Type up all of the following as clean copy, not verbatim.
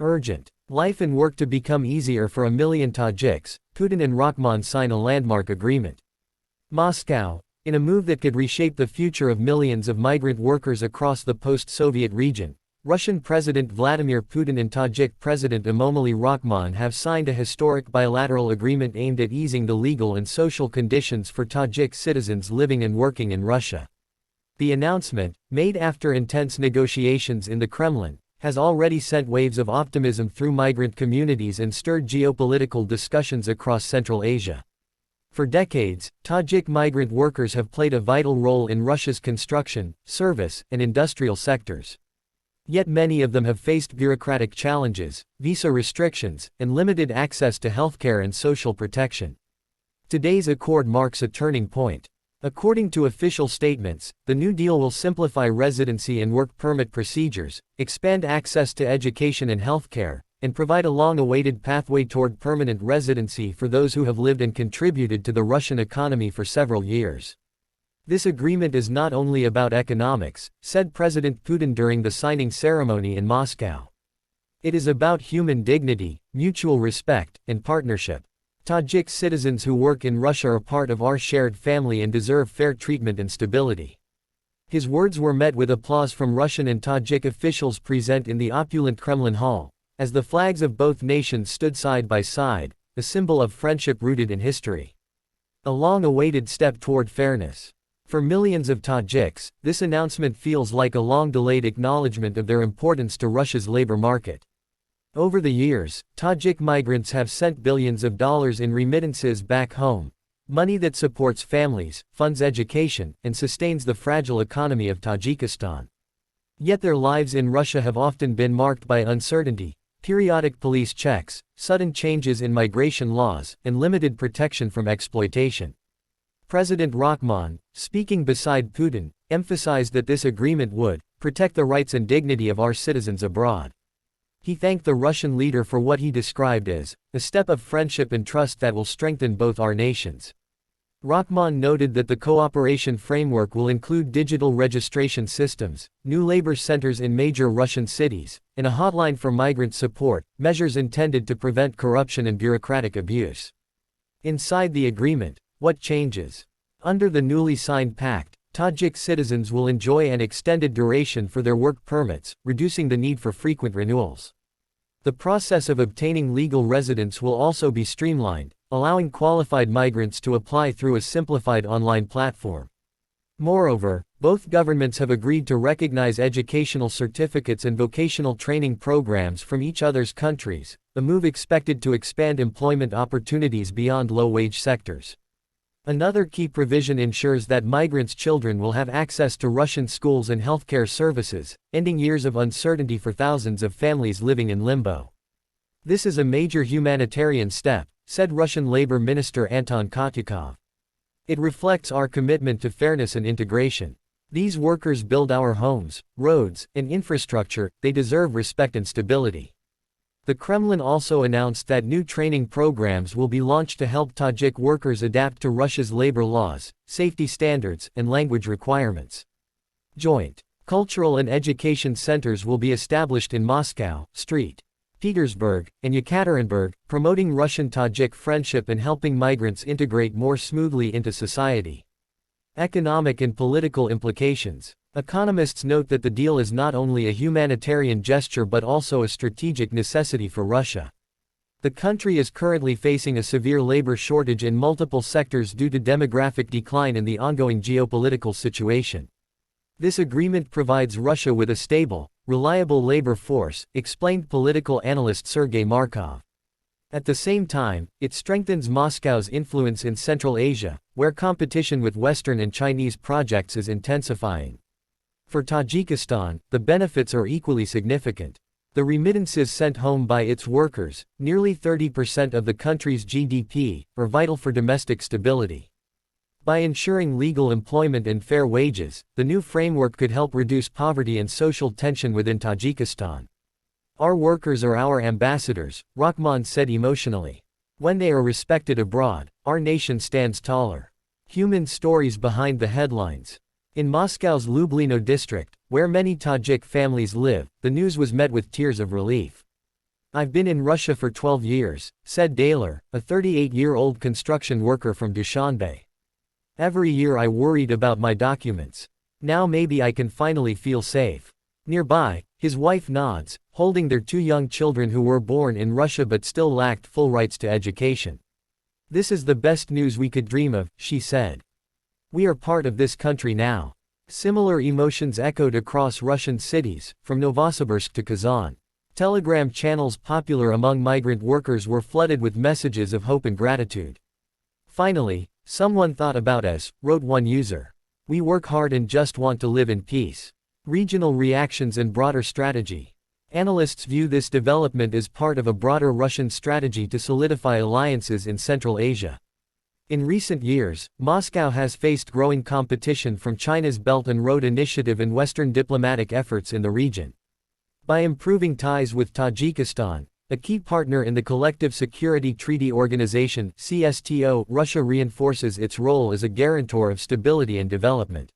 Urgent. Life and work to become easier for 1 million Tajiks, Putin and Rahmon sign a landmark agreement. Moscow. In a move that could reshape the future of millions of migrant workers across the post-Soviet region, Russian President Vladimir Putin and Tajik President Emomali Rahmon have signed a historic bilateral agreement aimed at easing the legal and social conditions for Tajik citizens living and working in Russia. The announcement, made after intense negotiations in the Kremlin, has already sent waves of optimism through migrant communities and stirred geopolitical discussions across Central Asia. For decades, Tajik migrant workers have played a vital role in Russia's construction, service, and industrial sectors. Yet many of them have faced bureaucratic challenges, visa restrictions, and limited access to healthcare and social protection. Today's accord marks a turning point. According to official statements, the new deal will simplify residency and work permit procedures, expand access to education and healthcare, and provide a long-awaited pathway toward permanent residency for those who have lived and contributed to the Russian economy for several years. This agreement is not only about economics, said President Putin during the signing ceremony in Moscow. It is about human dignity, mutual respect, and partnership. Tajik citizens who work in Russia are part of our shared family and deserve fair treatment and stability. His words were met with applause from Russian and Tajik officials present in the opulent Kremlin Hall, as the flags of both nations stood side by side, a symbol of friendship rooted in history. A long-awaited step toward fairness. For millions of Tajiks, this announcement feels like a long-delayed acknowledgement of their importance to Russia's labor market. Over the years, Tajik migrants have sent billions of dollars in remittances back home, money that supports families, funds education, and sustains the fragile economy of Tajikistan. Yet their lives in Russia have often been marked by uncertainty, periodic police checks, sudden changes in migration laws, and limited protection from exploitation. President Rahmon, speaking beside Putin, emphasized that this agreement would protect the rights and dignity of our citizens abroad. He thanked the Russian leader for what he described as a step of friendship and trust that will strengthen both our nations. Rahmon noted that the cooperation framework will include digital registration systems, new labor centers in major Russian cities, and a hotline for migrant support, measures intended to prevent corruption and bureaucratic abuse. Inside the agreement, what changes? Under the newly signed pact, Tajik citizens will enjoy an extended duration for their work permits, reducing the need for frequent renewals. The process of obtaining legal residence will also be streamlined, allowing qualified migrants to apply through a simplified online platform. Moreover, both governments have agreed to recognize educational certificates and vocational training programs from each other's countries, a move expected to expand employment opportunities beyond low-wage sectors. Another key provision ensures that migrants' children will have access to Russian schools and healthcare services, ending years of uncertainty for thousands of families living in limbo. This is a major humanitarian step, said Russian Labor Minister Anton Kotyakov. It reflects our commitment to fairness and integration. These workers build our homes, roads, and infrastructure, they deserve respect and stability. The Kremlin also announced that new training programs will be launched to help Tajik workers adapt to Russia's labor laws, safety standards, and language requirements. Joint cultural and education centers will be established in Moscow, St. Petersburg, and Yekaterinburg, promoting Russian-Tajik friendship and helping migrants integrate more smoothly into society. Economic and political implications. Economists note that the deal is not only a humanitarian gesture but also a strategic necessity for Russia. The country is currently facing a severe labor shortage in multiple sectors due to demographic decline and the ongoing geopolitical situation. This agreement provides Russia with a stable, reliable labor force, explained political analyst Sergei Markov. At the same time, it strengthens Moscow's influence in Central Asia, where competition with Western and Chinese projects is intensifying. For Tajikistan, the benefits are equally significant. The remittances sent home by its workers, nearly 30% of the country's GDP, are vital for domestic stability. By ensuring legal employment and fair wages, the new framework could help reduce poverty and social tension within Tajikistan. Our workers are our ambassadors, Rahmon said emotionally. When they are respected abroad, our nation stands taller. Human stories behind the headlines. In Moscow's Lublino district, where many Tajik families live, the news was met with tears of relief. I've been in Russia for 12 years, said Daler, a 38-year-old construction worker from Dushanbe. Every year I worried about my documents. Now maybe I can finally feel safe. Nearby, his wife nods, holding their 2 young children who were born in Russia but still lacked full rights to education. This is the best news we could dream of, she said. We are part of this country now. Similar emotions echoed across Russian cities, from Novosibirsk to Kazan. Telegram channels popular among migrant workers were flooded with messages of hope and gratitude. Finally, someone thought about us, wrote one user. We work hard and just want to live in peace. Regional reactions and broader strategy. Analysts view this development as part of a broader Russian strategy to solidify alliances in Central Asia. In recent years, Moscow has faced growing competition from China's Belt and Road Initiative and Western diplomatic efforts in the region. By improving ties with Tajikistan, a key partner in the Collective Security Treaty Organization (CSTO), Russia reinforces its role as a guarantor of stability and development.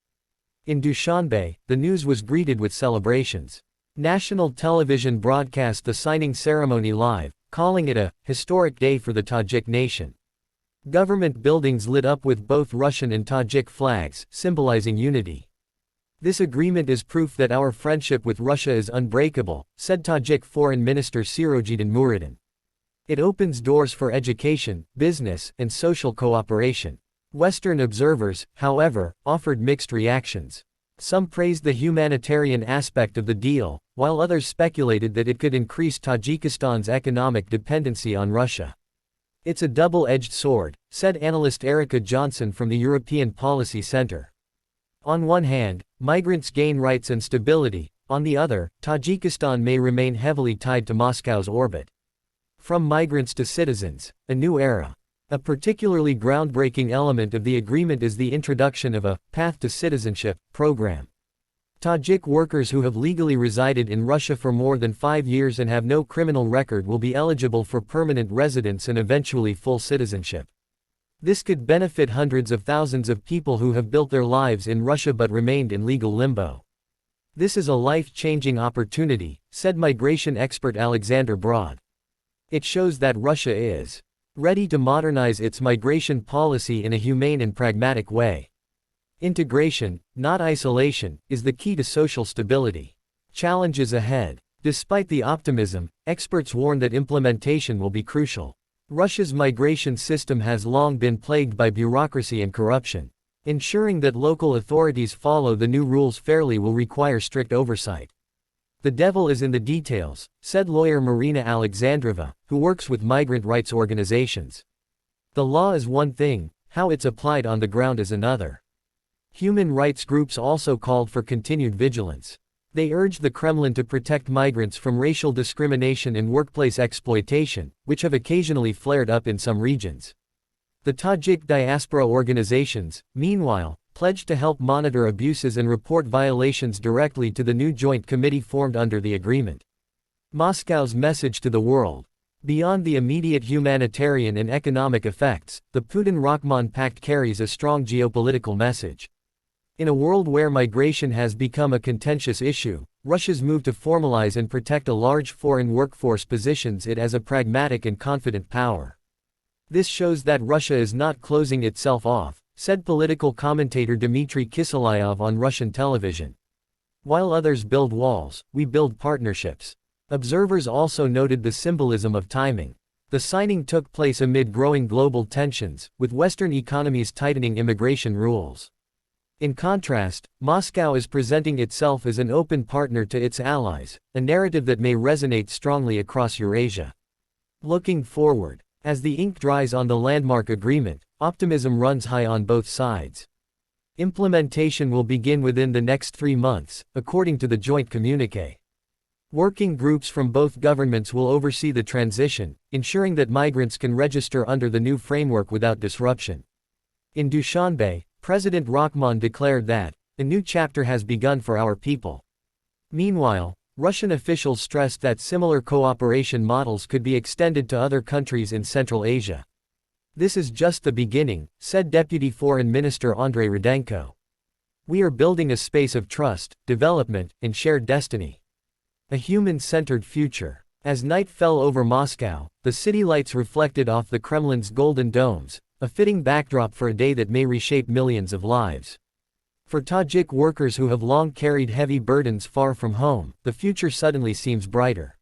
In Dushanbe, the news was greeted with celebrations. National television broadcast the signing ceremony live, calling it a historic day for the Tajik nation. Government buildings lit up with both Russian and Tajik flags, symbolizing unity. This agreement is proof that our friendship with Russia is unbreakable, said Tajik Foreign Minister Sirojiddin Muradin. It opens doors for education, business, and social cooperation. Western observers, however, offered mixed reactions. Some praised the humanitarian aspect of the deal, while others speculated that it could increase Tajikistan's economic dependency on Russia. It's a double-edged sword, said analyst Erica Johnson from the European Policy Center. On one hand, migrants gain rights and stability, on the other, Tajikistan may remain heavily tied to Moscow's orbit. From migrants to citizens, a new era. A particularly groundbreaking element of the agreement is the introduction of a Path to Citizenship program. Tajik workers who have legally resided in Russia for more than 5 years and have no criminal record will be eligible for permanent residence and eventually full citizenship. This could benefit hundreds of thousands of people who have built their lives in Russia but remained in legal limbo. This is a life-changing opportunity, said migration expert Alexander Broad. It shows that Russia is ready to modernize its migration policy in a humane and pragmatic way. Integration, not isolation, is the key to social stability. Challenges ahead. Despite the optimism, experts warn that implementation will be crucial. Russia's migration system has long been plagued by bureaucracy and corruption. Ensuring that local authorities follow the new rules fairly will require strict oversight. The devil is in the details, said lawyer Marina Alexandrova, who works with migrant rights organizations. The law is one thing, how it's applied on the ground is another. Human rights groups also called for continued vigilance. They urged the Kremlin to protect migrants from racial discrimination and workplace exploitation, which have occasionally flared up in some regions. The Tajik diaspora organizations, meanwhile, pledged to help monitor abuses and report violations directly to the new joint committee formed under the agreement. Moscow's message to the world. Beyond the immediate humanitarian and economic effects, the Putin-Rahmon pact carries a strong geopolitical message. In a world where migration has become a contentious issue, Russia's move to formalize and protect a large foreign workforce positions it as a pragmatic and confident power. This shows that Russia is not closing itself off, said political commentator Dmitry Kiselyov on Russian television. While others build walls, we build partnerships. Observers also noted the symbolism of timing. The signing took place amid growing global tensions, with Western economies tightening immigration rules. In contrast, Moscow is presenting itself as an open partner to its allies, a narrative that may resonate strongly across Eurasia. Looking forward, as the ink dries on the landmark agreement, optimism runs high on both sides. Implementation will begin within the next 3 months, according to the joint communiqué. Working groups from both governments will oversee the transition, ensuring that migrants can register under the new framework without disruption. In Dushanbe, President Rahmon declared that a new chapter has begun for our people. Meanwhile, Russian officials stressed that similar cooperation models could be extended to other countries in Central Asia. This is just the beginning, said Deputy Foreign Minister Andrei Rudenko. We are building a space of trust, development, and shared destiny. A human-centered future. As night fell over Moscow, the city lights reflected off the Kremlin's golden domes, a fitting backdrop for a day that may reshape millions of lives. For Tajik workers who have long carried heavy burdens far from home, the future suddenly seems brighter.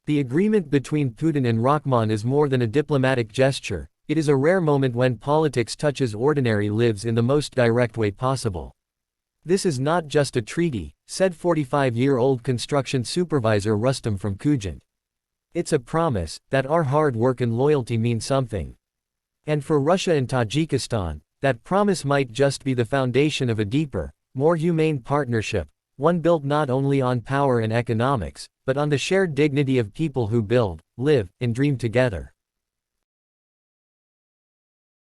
The agreement between Putin and Rahmon is more than a diplomatic gesture, it is a rare moment when politics touches ordinary lives in the most direct way possible. This is not just a treaty, said 45-year-old construction supervisor Rustam from Kujant. It's a promise that our hard work and loyalty mean something. And for Russia and Tajikistan, that promise might just be the foundation of a deeper, more humane partnership, one built not only on power and economics, but on the shared dignity of people who build, live, and dream together.